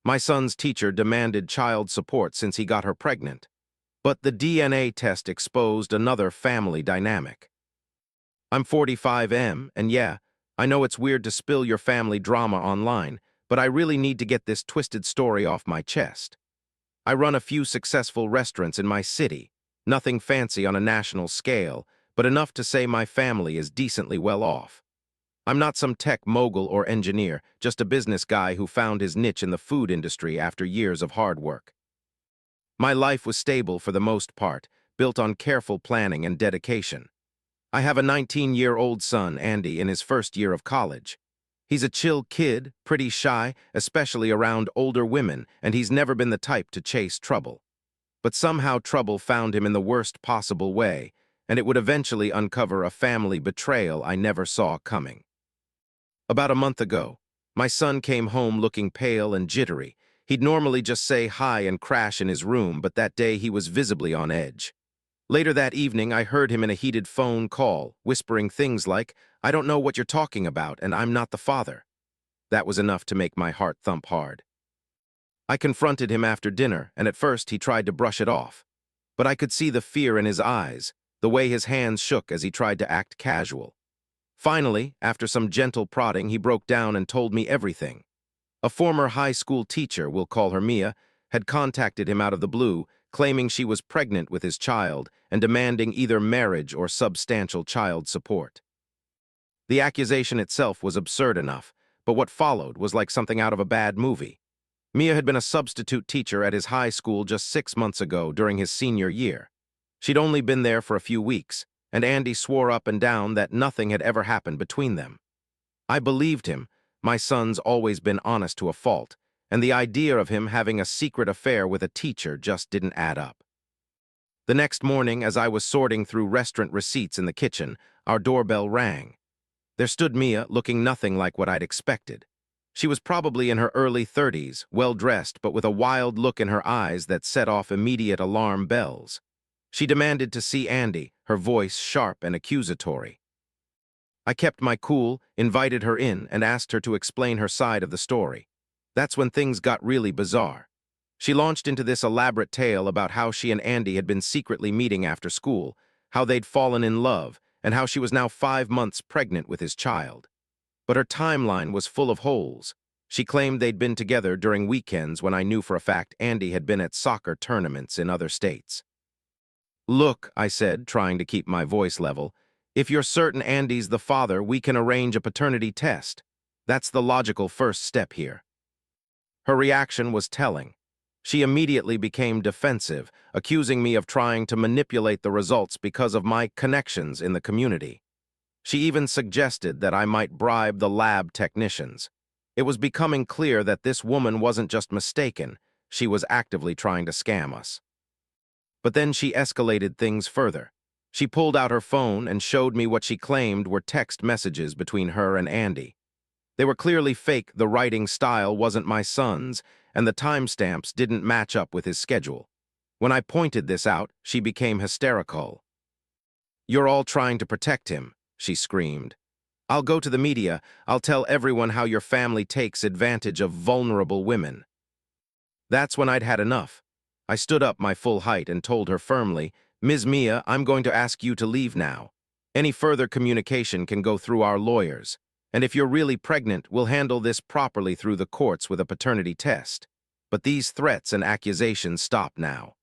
My son's teacher demanded child support since he got her pregnant. But the DNA test exposed another family dynamic. I'm 45M, and yeah, I know it's weird to spill your family drama online, but I really need to get this twisted story off my chest. I run a few successful restaurants in my city, nothing fancy on a national scale, but enough to say my family is decently well off. I'm not some tech mogul or engineer, just a business guy who found his niche in the food industry after years of hard work. My life was stable for the most part, built on careful planning and dedication. I have a 19-year-old son, Andy, in his first year of college. He's a chill kid, pretty shy, especially around older women, and he's never been the type to chase trouble. But somehow trouble found him in the worst possible way, and it would eventually uncover a family betrayal I never saw coming. About a month ago, my son came home looking pale and jittery. He'd normally just say hi and crash in his room, but that day he was visibly on edge. Later that evening, I heard him in a heated phone call, whispering things like, "I don't know what you're talking about, and I'm not the father." That was enough to make my heart thump hard. I confronted him after dinner, and at first he tried to brush it off. But I could see the fear in his eyes, the way his hands shook as he tried to act casual. Finally, after some gentle prodding, he broke down and told me everything. A former high school teacher, we'll call her Mia, had contacted him out of the blue, claiming she was pregnant with his child and demanding either marriage or substantial child support. The accusation itself was absurd enough, but what followed was like something out of a bad movie. Mia had been a substitute teacher at his high school just 6 months ago during his senior year. She'd only been there for a few weeks, and Andy swore up and down that nothing had ever happened between them. I believed him. My son's always been honest to a fault, and the idea of him having a secret affair with a teacher just didn't add up. The next morning, as I was sorting through restaurant receipts in the kitchen, our doorbell rang. There stood Mia, looking nothing like what I'd expected. She was probably in her early 30s, well-dressed, but with a wild look in her eyes that set off immediate alarm bells. She demanded to see Andy, her voice sharp and accusatory. I kept my cool, invited her in, and asked her to explain her side of the story. That's when things got really bizarre. She launched into this elaborate tale about how she and Andy had been secretly meeting after school, how they'd fallen in love, and how she was now 5 months pregnant with his child. But her timeline was full of holes. She claimed they'd been together during weekends when I knew for a fact Andy had been at soccer tournaments in other states. "Look," I said, trying to keep my voice level, "if you're certain Andy's the father, we can arrange a paternity test. That's the logical first step here." Her reaction was telling. She immediately became defensive, accusing me of trying to manipulate the results because of my connections in the community. She even suggested that I might bribe the lab technicians. It was becoming clear that this woman wasn't just mistaken, she was actively trying to scam us. But then she escalated things further. She pulled out her phone and showed me what she claimed were text messages between her and Andy. They were clearly fake. The writing style wasn't my son's, and the timestamps didn't match up with his schedule. When I pointed this out, she became hysterical. "You're all trying to protect him," she screamed. "I'll go to the media. I'll tell everyone how your family takes advantage of vulnerable women." That's when I'd had enough. I stood up my full height and told her firmly, "Ms. Mia, I'm going to ask you to leave now. Any further communication can go through our lawyers. And if you're really pregnant, we'll handle this properly through the courts with a paternity test. But these threats and accusations stop now."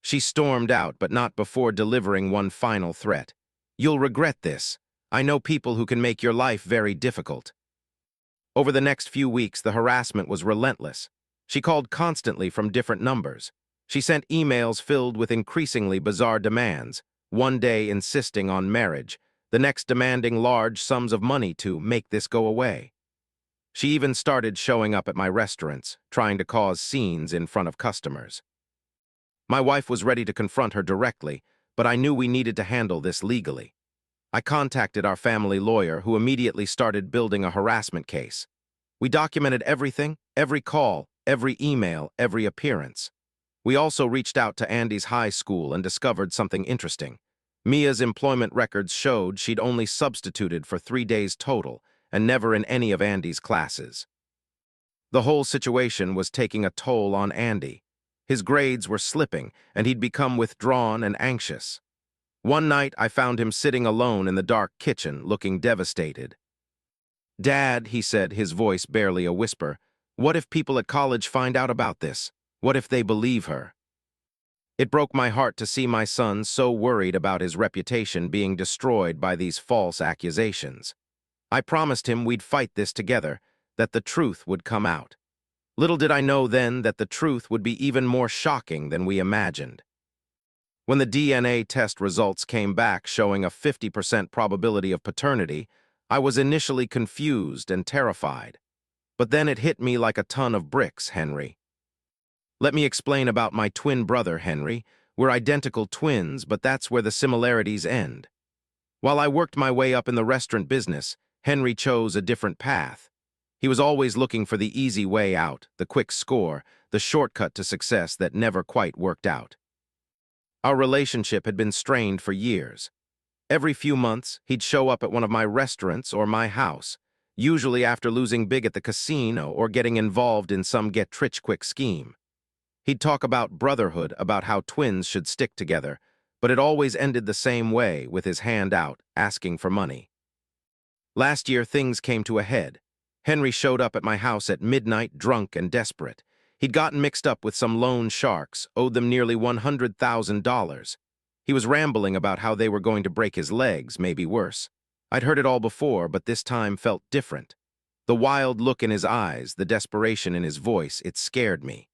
She stormed out, but not before delivering one final threat. "You'll regret this. I know people who can make your life very difficult." Over the next few weeks, the harassment was relentless. She called constantly from different numbers. She sent emails filled with increasingly bizarre demands, one day insisting on marriage, the next demanding large sums of money to make this go away. She even started showing up at my restaurants, trying to cause scenes in front of customers. My wife was ready to confront her directly, but I knew we needed to handle this legally. I contacted our family lawyer, who immediately started building a harassment case. We documented everything, every call, every email, every appearance. We also reached out to Andy's high school and discovered something interesting. Mia's employment records showed she'd only substituted for 3 days total and never in any of Andy's classes. The whole situation was taking a toll on Andy. His grades were slipping, and he'd become withdrawn and anxious. One night, I found him sitting alone in the dark kitchen, looking devastated. "Dad," he said, his voice barely a whisper, "what if people at college find out about this? What if they believe her?" It broke my heart to see my son so worried about his reputation being destroyed by these false accusations. I promised him we'd fight this together, that the truth would come out. Little did I know then that the truth would be even more shocking than we imagined. When the DNA test results came back showing a 50% probability of paternity, I was initially confused and terrified. But then it hit me like a ton of bricks, Henry. Let me explain about my twin brother, Henry. We're identical twins, but that's where the similarities end. While I worked my way up in the restaurant business, Henry chose a different path. He was always looking for the easy way out, the quick score, the shortcut to success that never quite worked out. Our relationship had been strained for years. Every few months, he'd show up at one of my restaurants or my house, usually after losing big at the casino or getting involved in some get-rich-quick scheme. He'd talk about brotherhood, about how twins should stick together, but it always ended the same way, with his hand out, asking for money. Last year, things came to a head. Henry showed up at my house at midnight, drunk and desperate. He'd gotten mixed up with some loan sharks, owed them nearly $100,000. He was rambling about how they were going to break his legs, maybe worse. I'd heard it all before, but this time felt different. The wild look in his eyes, the desperation in his voice, it scared me.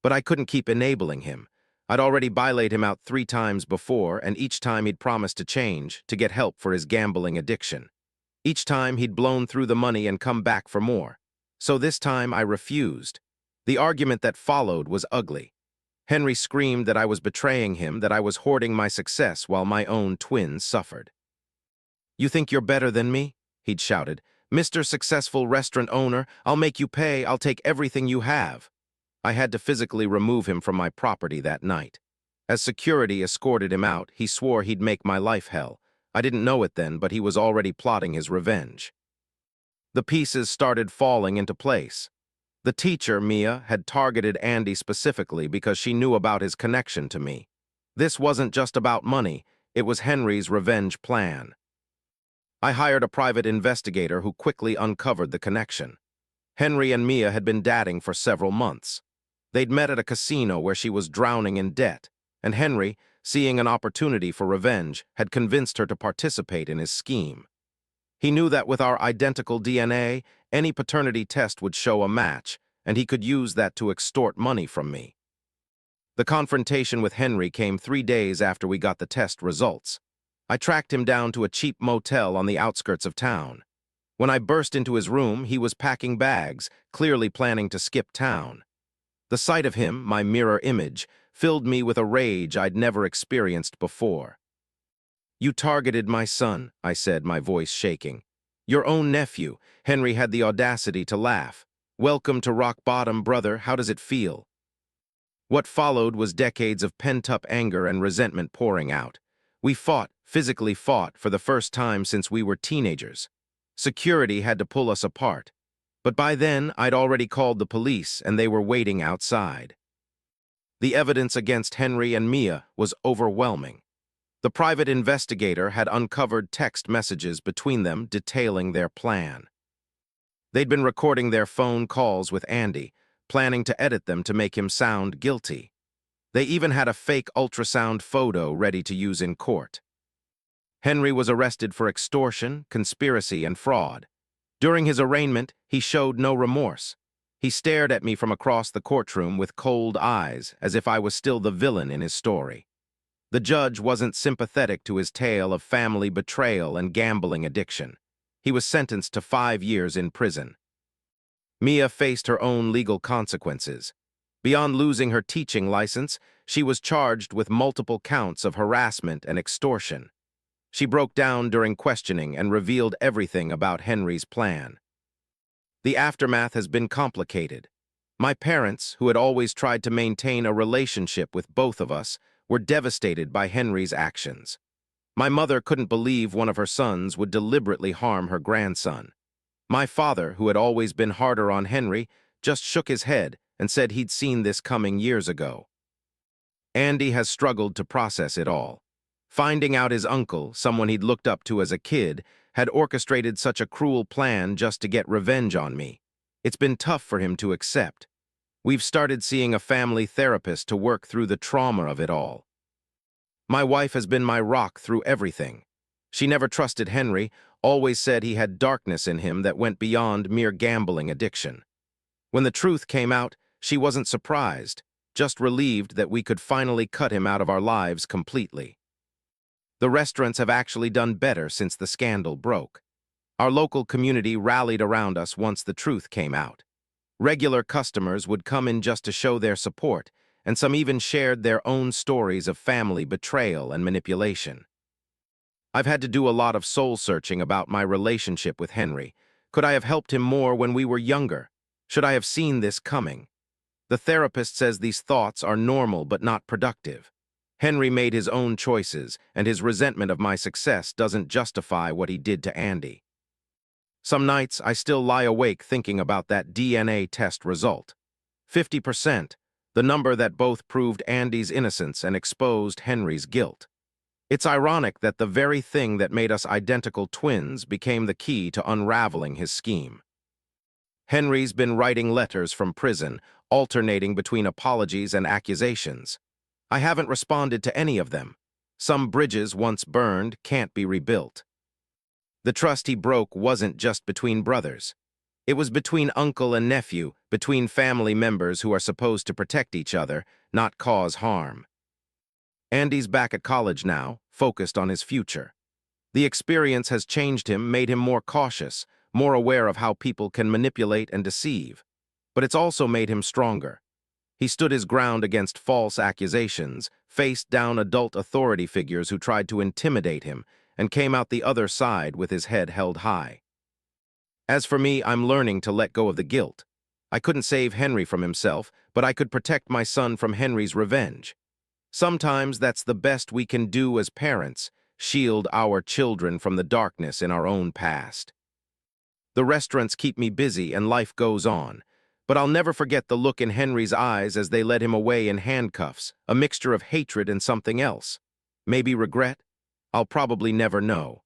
But I couldn't keep enabling him. I'd already bailated him out 3 times before, and each time he'd promised to change, to get help for his gambling addiction. Each time he'd blown through the money and come back for more. So this time I refused. The argument that followed was ugly. Henry screamed that I was betraying him, that I was hoarding my success while my own twins suffered. "You think you're better than me?" he'd shouted. "Mr. Successful Restaurant Owner, I'll make you pay, I'll take everything you have." I had to physically remove him from my property that night. As security escorted him out, he swore he'd make my life hell. I didn't know it then, but he was already plotting his revenge. The pieces started falling into place. The teacher, Mia, had targeted Andy specifically because she knew about his connection to me. This wasn't just about money, it was Henry's revenge plan. I hired a private investigator who quickly uncovered the connection. Henry and Mia had been dating for several months. They'd met at a casino where she was drowning in debt, and Henry, seeing an opportunity for revenge, had convinced her to participate in his scheme. He knew that with our identical DNA, any paternity test would show a match, and he could use that to extort money from me. The confrontation with Henry came 3 days after we got the test results. I tracked him down to a cheap motel on the outskirts of town. When I burst into his room, he was packing bags, clearly planning to skip town. The sight of him, my mirror image, filled me with a rage I'd never experienced before. "You targeted my son," I said, my voice shaking. "Your own nephew." Henry had the audacity to laugh. "Welcome to rock bottom, brother. How does it feel?" What followed was decades of pent-up anger and resentment pouring out. We fought, physically fought, for the first time since we were teenagers. Security had to pull us apart. But by then, I'd already called the police, and they were waiting outside. The evidence against Henry and Mia was overwhelming. The private investigator had uncovered text messages between them detailing their plan. They'd been recording their phone calls with Andy, planning to edit them to make him sound guilty. They even had a fake ultrasound photo ready to use in court. Henry was arrested for extortion, conspiracy, and fraud. During his arraignment, he showed no remorse. He stared at me from across the courtroom with cold eyes, as if I was still the villain in his story. The judge wasn't sympathetic to his tale of family betrayal and gambling addiction. He was sentenced to 5 years in prison. Mia faced her own legal consequences. Beyond losing her teaching license, she was charged with multiple counts of harassment and extortion. She broke down during questioning and revealed everything about Henry's plan. The aftermath has been complicated. My parents, who had always tried to maintain a relationship with both of us, were devastated by Henry's actions. My mother couldn't believe one of her sons would deliberately harm her grandson. My father, who had always been harder on Henry, just shook his head and said he'd seen this coming years ago. Andy has struggled to process it all. Finding out his uncle, someone he'd looked up to as a kid, had orchestrated such a cruel plan just to get revenge on me. It's been tough for him to accept. We've started seeing a family therapist to work through the trauma of it all. My wife has been my rock through everything. She never trusted Henry, always said he had darkness in him that went beyond mere gambling addiction. When the truth came out, she wasn't surprised, just relieved that we could finally cut him out of our lives completely. The restaurants have actually done better since the scandal broke. Our local community rallied around us once the truth came out. Regular customers would come in just to show their support, and some even shared their own stories of family betrayal and manipulation. I've had to do a lot of soul-searching about my relationship with Henry. Could I have helped him more when we were younger? Should I have seen this coming? The therapist says these thoughts are normal but not productive. Henry made his own choices, and his resentment of my success doesn't justify what he did to Andy. Some nights, I still lie awake thinking about that DNA test result. 50%, the number that both proved Andy's innocence and exposed Henry's guilt. It's ironic that the very thing that made us identical twins became the key to unraveling his scheme. Henry's been writing letters from prison, alternating between apologies and accusations. I haven't responded to any of them. Some bridges once burned can't be rebuilt. The trust he broke wasn't just between brothers. It was between uncle and nephew, between family members who are supposed to protect each other, not cause harm. Andy's back at college now, focused on his future. The experience has changed him, made him more cautious, more aware of how people can manipulate and deceive. But it's also made him stronger. He stood his ground against false accusations, faced down adult authority figures who tried to intimidate him, and came out the other side with his head held high. As for me, I'm learning to let go of the guilt. I couldn't save Henry from himself, but I could protect my son from Henry's revenge. Sometimes that's the best we can do as parents, shield our children from the darkness in our own past. The restaurants keep me busy and life goes on, but I'll never forget the look in Henry's eyes as they led him away in handcuffs, a mixture of hatred and something else. Maybe regret? I'll probably never know.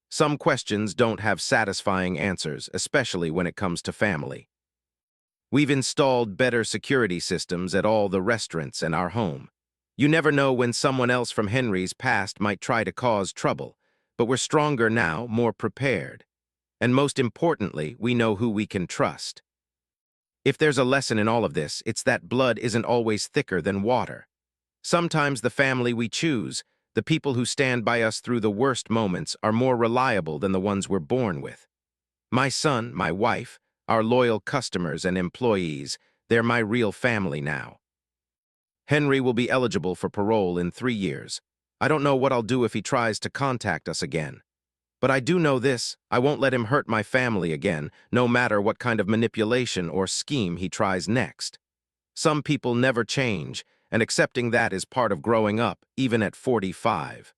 Some questions don't have satisfying answers, especially when it comes to family. We've installed better security systems at all the restaurants in our home. You never know when someone else from Henry's past might try to cause trouble, but we're stronger now, more prepared. And most importantly, we know who we can trust. If there's a lesson in all of this, it's that blood isn't always thicker than water. Sometimes the family we choose, the people who stand by us through the worst moments, are more reliable than the ones we're born with. My son, my wife, our loyal customers and employees, they're my real family now. Henry will be eligible for parole in 3 years. I don't know what I'll do if he tries to contact us again. But I do know this, I won't let him hurt my family again, no matter what kind of manipulation or scheme he tries next. Some people never change, and accepting that is part of growing up, even at 45.